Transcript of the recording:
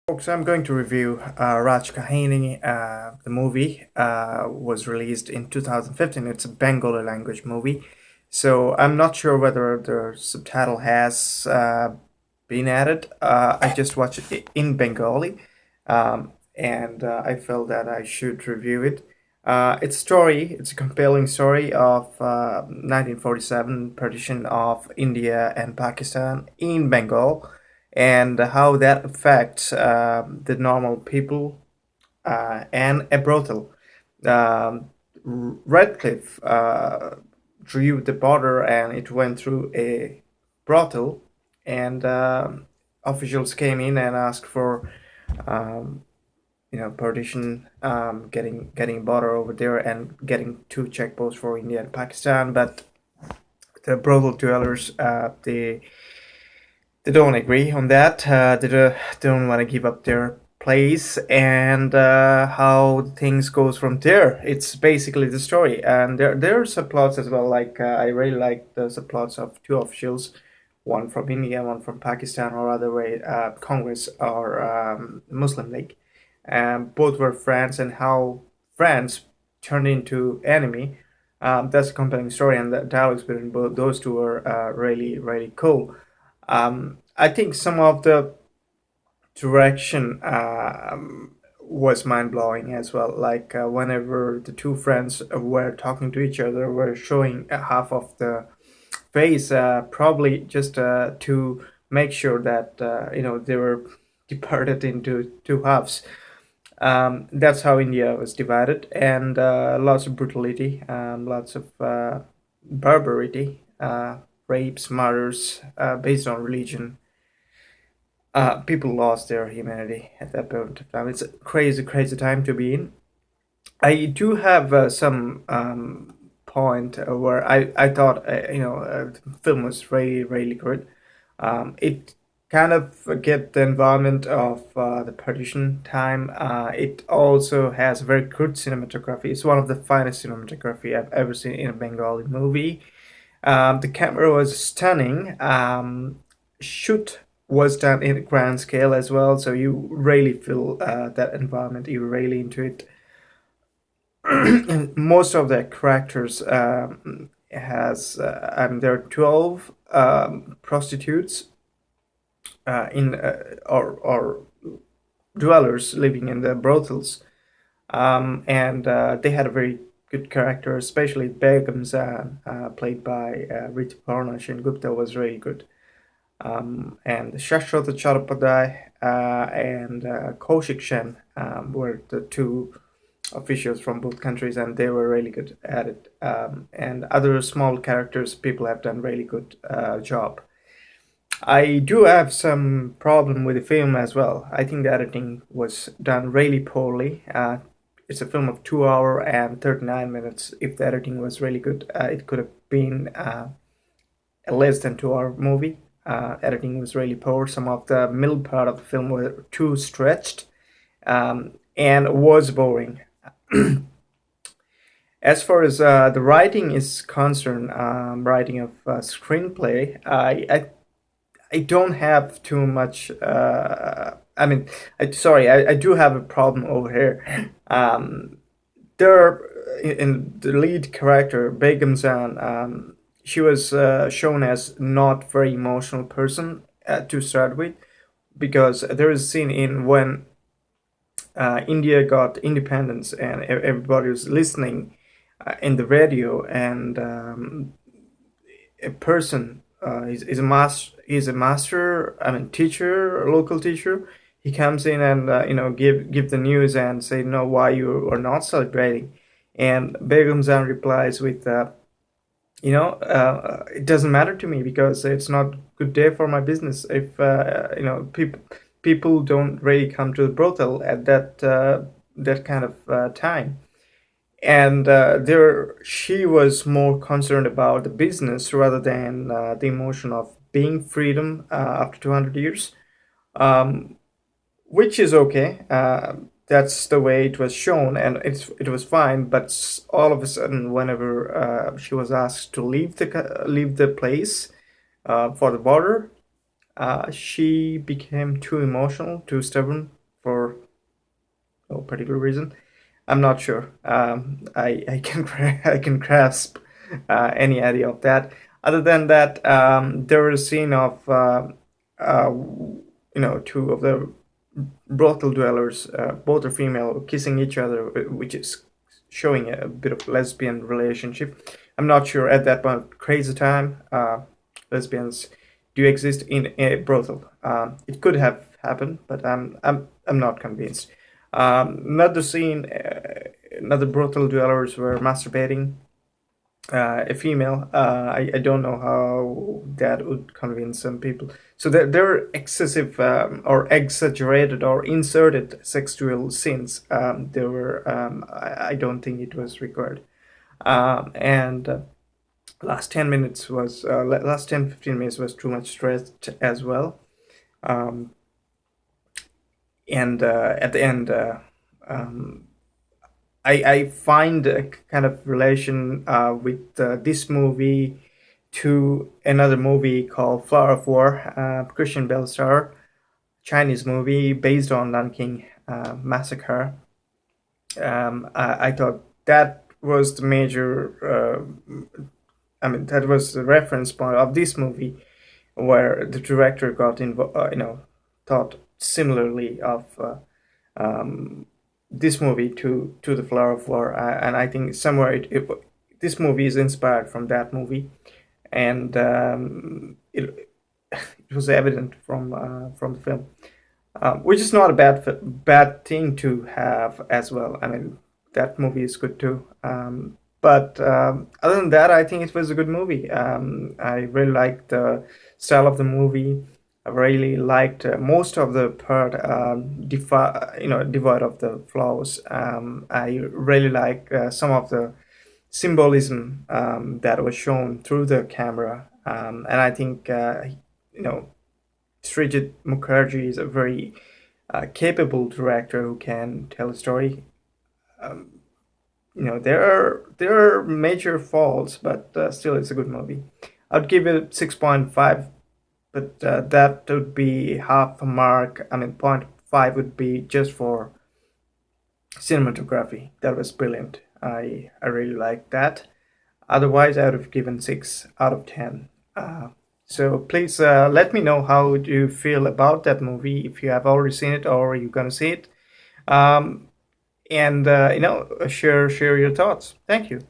Folks, I'm going to review Rajkahini. The movie was released in 2015. It's a Bengali language movie. So I'm not sure whether the subtitle has been added. I just watched it in Bengali, and I felt that I should review it. It's a compelling story of 1947 partition of India and Pakistan in Bengal, and how that affects the normal people, and a brothel. Redcliffe drew the border and it went through a brothel, and officials came in and asked for um, partition, getting border over there and getting two checkposts for India and Pakistan. But the brothel dwellers, they don't agree on that. They don't want to give up their place, and how things goes from there. It's basically the story, and there's subplots as well. Like I really like the subplots of two officials, one from India, one from Pakistan, or other way, Congress or Muslim League. Both were friends, and how friends turned into enemy. That's a compelling story, and the dialogues between both those two are really really cool. I think some of the direction was mind blowing as well. Like whenever the two friends were talking to each other, were showing half of the face, probably just to make sure that they were divided into two halves. That's how India was divided, and lots of brutality, lots of barbarity, rapes, murders based on religion. People lost their humanity at that point of time. It's a crazy, crazy time to be in. I do have some point where I thought the film was really, really good. It kind of get the environment of the partition time. It also has very good cinematography. It's one of the finest cinematography I've ever seen in a Bengali movie. The camera was stunning. Shoot was done in a grand scale as well, so you really feel that environment. You're really into it. And most of the characters has I mean there are 12 prostitutes in or dwellers living in the brothels, and they had a very good character, especially Begum Zan, played by Ritu Parnash, and Gupta was really good. And Shashwat Chattopadhyay and Kaushik Sen were the two officials from both countries, and they were really good at it. And other small characters, people have done really good job. I do have some problem with the film as well. I think the editing was done really poorly. It's a film of 2 hour and 39 minutes. If the editing was really good, it could have been a less than 2 hour movie. Editing was really poor. Some of the middle part of the film were too stretched, and was boring. As far as the writing is concerned, writing of screenplay, I don't have too much. I mean, I do have a problem over here. There, in the lead character, Begum Zan, she was shown as not very emotional person to start with, because there is a scene in when India got independence and everybody was listening in the radio, and a person is a master, I mean teacher, a local teacher. He comes in and give the news and say, no, why you are not celebrating. And Begum Zan replies with it doesn't matter to me because it's not good day for my business if people don't really come to the brothel at that kind of time. And there she was more concerned about the business rather than the emotion of being freedom after 200 years, um, which is okay. That's the way it was shown, and it was fine. But all of a sudden, whenever she was asked to leave the place for the border, she became too emotional, too stubborn, particular reason. I'm not sure. I can I can grasp any idea of that. Other than that, there was a scene of two of the brothel dwellers, both are female, kissing each other, which is showing a bit of lesbian relationship. I'm not sure at that point. Crazy time. Lesbians do exist in a brothel. It could have happened, but I'm not convinced. Another scene, another brothel dwellers were masturbating. A female. I don't know how that would convince some people. So there are excessive or exaggerated or inserted sexual scenes. There were. I don't think it was required. And last 10 minutes was last 10-15 minutes was too much stress as well. Um, and at the end, I find a kind of relation with this movie to another movie called Flower of War, Christian Bale star, Chinese movie based on Nanking massacre. I thought that was the major. That was the reference point of this movie, where the director got involved. Thought similarly of this movie to the Flower of War, and I think somewhere this movie is inspired from that movie, and it was evident from the film, which is not a bad thing to have as well. I mean, that movie is good too. But other than that, I think it was a good movie. I really liked the style of the movie. I really liked most of the part, devoid of the flaws. I really like some of the symbolism that was shown through the camera, and I think you know Srijit Mukherjee is a very capable director who can tell a story. Um, there are major faults, but still, it's a good movie. I'd give it 6.5, but that would be half a mark. I mean, point 5 would be just for cinematography. That was brilliant. I really liked that. Otherwise, I would have given 6 out of 10. So please let me know how you feel about that movie, if you have already seen it or you're gonna see it. Um, and share your thoughts. Thank you.